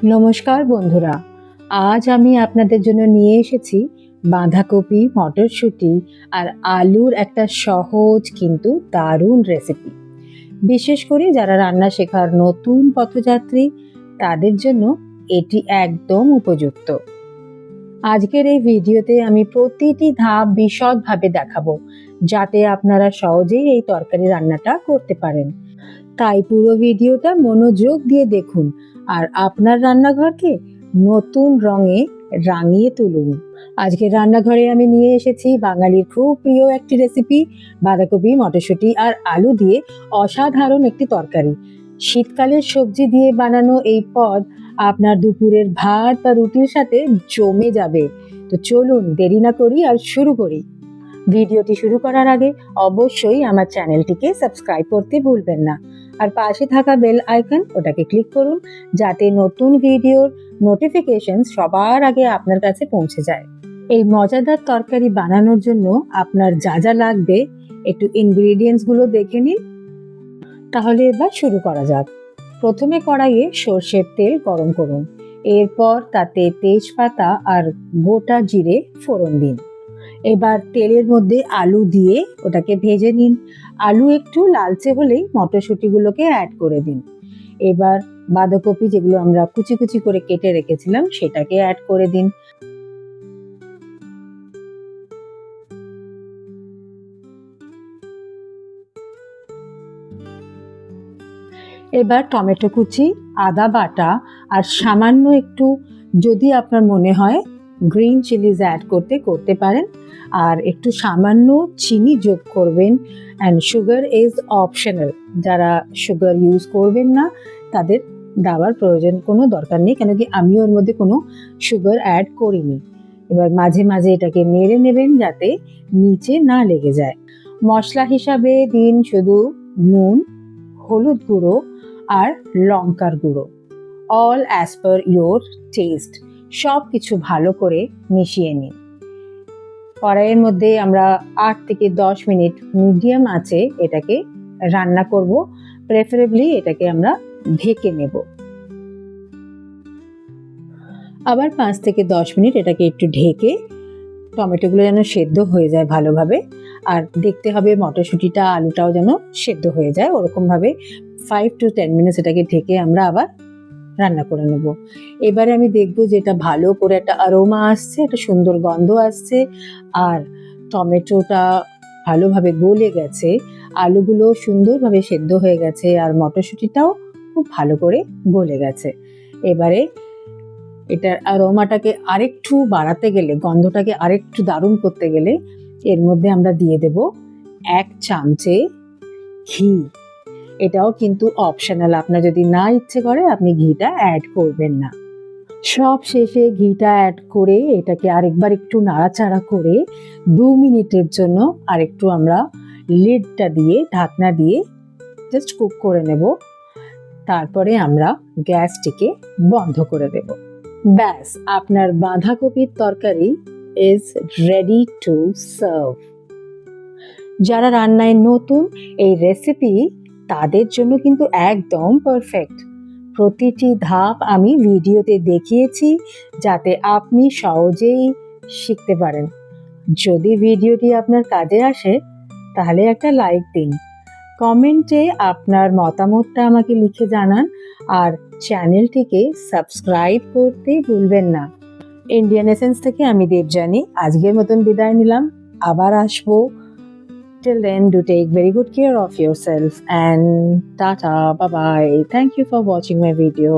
নমস্কার বন্ধুরা, আজ আমি আপনাদের জন্য নিয়ে এসেছি বাঁধাকপি, মটরশুঁটি আর আলুর একটা সহজ কিন্তু দারুণ রেসিপি। বিশেষ করে যারা রান্না শেখার নতুন পথযাত্রী তাদের জন্য এটি একদম উপযুক্ত। আজকের এই ভিডিওতে আমি প্রতিটি ধাপ বিশদভাবে দেখাবো, যাতে আপনারা সহজেই এই তরকারি রান্নাটা করতে পারেন। তাই পুরো ভিডিওটা মনোযোগ দিয়ে দেখুন আর আপনার রান্নাঘরকে নতুন রঙে রাঙিয়ে তুলুন। আজকের রান্নাঘরে আমি নিয়ে এসেছি বাঙালির খুব প্রিয় একটি রেসিপি, বাঁধাকপি, মটরশুঁটি আর আলু দিয়ে অসাধারণ একটি তরকারি। শীতকালের সবজি দিয়ে বানানো এই পদ আপনার দুপুরের ভাত বা রুটির সাথে জমে যাবে। তো চলুন দেরি না করি আর শুরু করি। ভিডিওটি শুরু করার আগে অবশ্যই আমার চ্যানেলটিকে সাবস্ক্রাইব করতে ভুলবেন না, আর পাশে থাকা বেল আইকন ওটাকে ক্লিক করুন, যাতে নতুন ভিডিওর নোটিফিকেশন সবার আগে আপনার কাছে পৌঁছে যায়। এই মজাদার তরকারি বানানোর জন্য আপনার যা যা লাগবে একটু ইনগ্রিডিয়েন্টসগুলো দেখে নিন। তাহলে এবার শুরু করা যাক। প্রথমে কড়াইয়ে সর্ষের তেল গরম করুন, এরপর তাতে তেজপাতা আর গোটা জিরে ফোড়ন দিন। এবার তেলের মধ্যে আলু দিয়ে ওটাকে ভেজে নিন। আলু একটু লালচে হলেই মটরশুঁটিগুলোকে অ্যাড করে দিন। এবার বাঁধাকপি, যেগুলো আমরা কুচি কুচি করে কেটে রেখেছিলাম, সেটাকে অ্যাড করে দিন। এবার টমেটো কুচি, আদা বাটা আর সামান্য একটু, যদি আপনার মনে হয় গ্রিন চিলিজ অ্যাড করতে পারেন, আর একটু সামান্য চিনি যোগ করবেন। অ্যান্ড সুগার ইজ অপশনাল, যারা সুগার ইউজ করবেন না তাদের দেওয়ার প্রয়োজন কোনো দরকার নেই, কেন কি আমিও ওর মধ্যে কোনো সুগার অ্যাড করিনি। এবার মাঝে মাঝে এটাকে নেড়ে নেবেন যাতে নিচে না লেগে যায়। মশলা হিসাবে দিন শুধু নুন, হলুদ গুঁড়ো আর লঙ্কার গুঁড়ো, all as per your test. সব কিছু ভালো করে মিশিয়ে নিন। কড়াইয়ের মধ্যে আমরা 8 থেকে 10 মিনিট মিডিয়াম আঁচে এটাকে রান্না করব। প্রেফারেবলি এটাকে আমরা ঢেকে নেব। আবার 5 থেকে 10 মিনিট এটাকে একটু ঢেকে টমেটোগুলো যেন সেদ্ধ হয়ে যায় ভালোভাবে, আর দেখতে হবে মটরশুঁটিটা, আলুটাও যেন সেদ্ধ হয়ে যায়, ওরকমভাবে 5 to 10 মিনিটস এটাকে ঢেকে আমরা আবার রান্না করে নেব। এবারে আমি দেখব যে এটা ভালো করে একটা অ্যারোমা আসছে, একটা সুন্দর গন্ধ আসছে, আর টমেটোটা ভালোভাবে গলে গেছে, আলুগুলো সুন্দরভাবে সেদ্ধ হয়ে গেছে, আর মটরশুঁটিটাও খুব ভালো করে গলে গেছে। এবারে এটার অ্যারোমাটাকে আরেকটু বাড়াতে গেলে, গন্ধটাকে আরেকটু দারুণ করতে গেলে এর মধ্যে আমরা দিয়ে দেব 1 চামচে ঘি। এটাও কিন্তু অপশনাল, আপনার যদি না ইচ্ছে করে আপনি ঘিটা অ্যাড করবেন না। সব শেষে ঘিটা অ্যাড করে এটাকে আরেকবার একটু নাড়াচাড়া করে 2 মিনিটের জন্য আরেকটু আমরা লিডটা দিয়ে, ঢাকনা দিয়ে জাস্ট কুক করে নেব। তারপরে আমরা গ্যাসটিকে বন্ধ করে দেব। ব্যাস, আপনার বাঁধাকপির তরকারি ইজ রেডি টু সার্ভ। যারা রান্নায় নতুন, এই রেসিপি তাদের জন্য কিন্তু একদম পারফেক্ট। প্রতিটি ধাপ আমি ভিডিওতে দেখিয়েছি, যাতে আপনি সহজেই শিখতে পারেন। যদি ভিডিওটি আপনার কাজে আসে তাহলে একটা লাইক দিন, কমেন্টে আপনার মতামতটা আমাকে লিখে জানান, আর চ্যানেলটিকে সাবস্ক্রাইব করতে ভুলবেন না। ইন্ডিয়ান এসেন্স থেকে আমি দেবযানী আজকের মতন বিদায় নিলাম, আবার আসবো। Till then, do take very good care of yourself, and tata, bye bye. Thank you for watching my video.